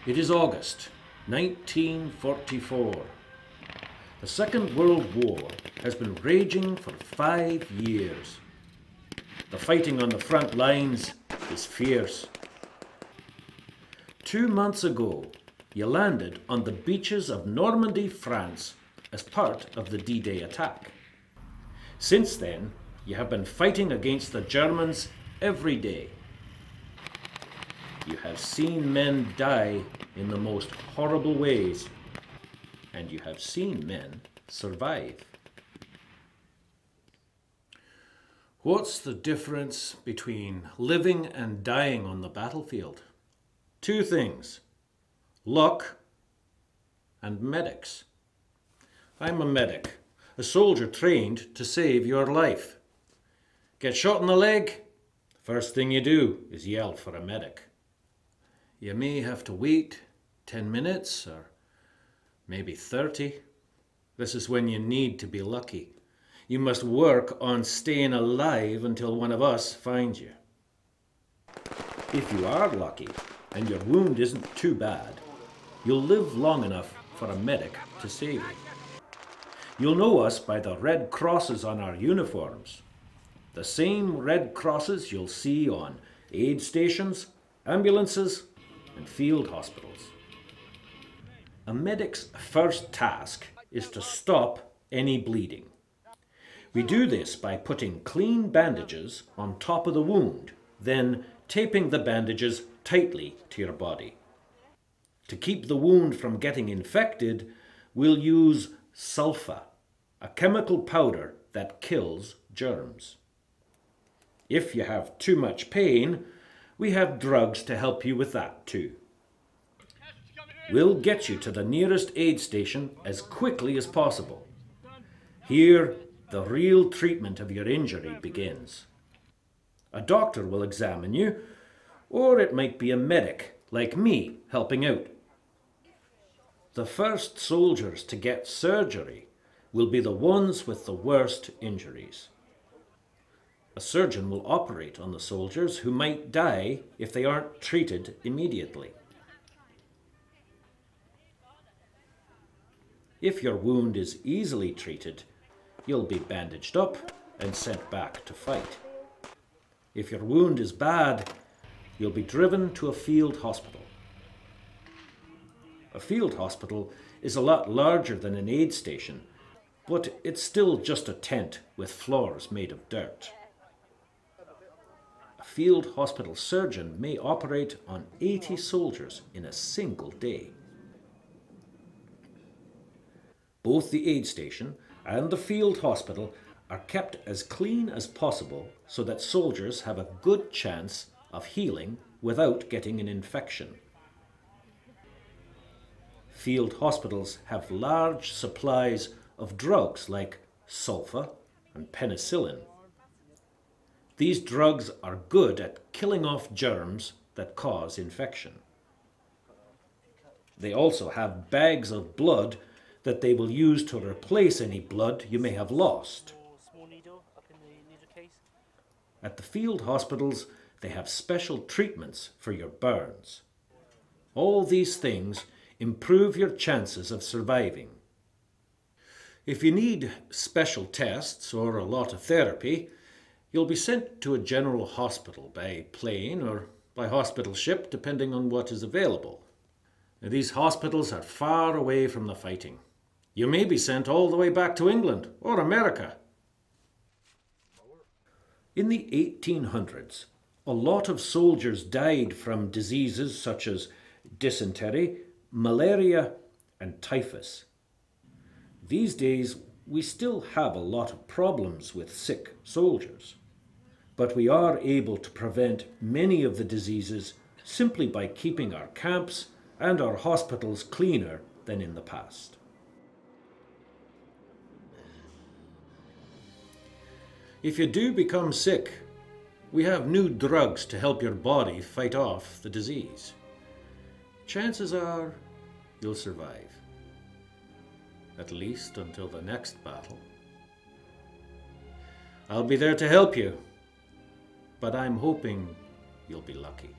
It is August 1944. The Second World War has been raging for 5 years. The fighting on the front lines is fierce. 2 months ago, you landed on the beaches of Normandy, France, as part of the D-Day attack. Since then, you have been fighting against the Germans every day. You have seen men die in the most horrible ways, and you have seen men survive. What's the difference between living and dying on the battlefield? 2 things: luck and medics. I'm a medic, a soldier trained to save your life. Get shot in the leg, first thing you do is yell for a medic. You may have to wait 10 minutes or maybe 30. This is when you need to be lucky. You must work on staying alive until one of us finds you. If you are lucky and your wound isn't too bad, you'll live long enough for a medic to save you. You'll know us by the red crosses on our uniforms. The same red crosses you'll see on aid stations, ambulances, and field hospitals. A medic's first task is to stop any bleeding. We do this by putting clean bandages on top of the wound, then taping the bandages tightly to your body. To keep the wound from getting infected, we'll use sulfa, a chemical powder that kills germs. If you have too much pain, we have drugs to help you with that too. We'll get you to the nearest aid station as quickly as possible. Here, the real treatment of your injury begins. A doctor will examine you, or it might be a medic, like me, helping out. The first soldiers to get surgery will be the ones with the worst injuries. A surgeon will operate on the soldiers who might die if they aren't treated immediately. If your wound is easily treated, you'll be bandaged up and sent back to fight. If your wound is bad, you'll be driven to a field hospital. A field hospital is a lot larger than an aid station, but it's still just a tent with floors made of dirt. A field hospital surgeon may operate on 80 soldiers in a single day. Both the aid station and the field hospital are kept as clean as possible so that soldiers have a good chance of healing without getting an infection. Field hospitals have large supplies of drugs like sulfa and penicillin. These drugs are good at killing off germs that cause infection. They also have bags of blood that they will use to replace any blood you may have lost. At the field hospitals, they have special treatments for your burns. All these things improve your chances of surviving. If you need special tests or a lot of therapy, you'll be sent to a general hospital by plane or by hospital ship, depending on what is available. Now, these hospitals are far away from the fighting. You may be sent all the way back to England or America. In the 1800s, a lot of soldiers died from diseases such as dysentery, malaria, and typhus. These days, we still have a lot of problems with sick soldiers, but we are able to prevent many of the diseases simply by keeping our camps and our hospitals cleaner than in the past. If you do become sick, we have new drugs to help your body fight off the disease. Chances are you'll survive, at least until the next battle. I'll be there to help you, but I'm hoping you'll be lucky.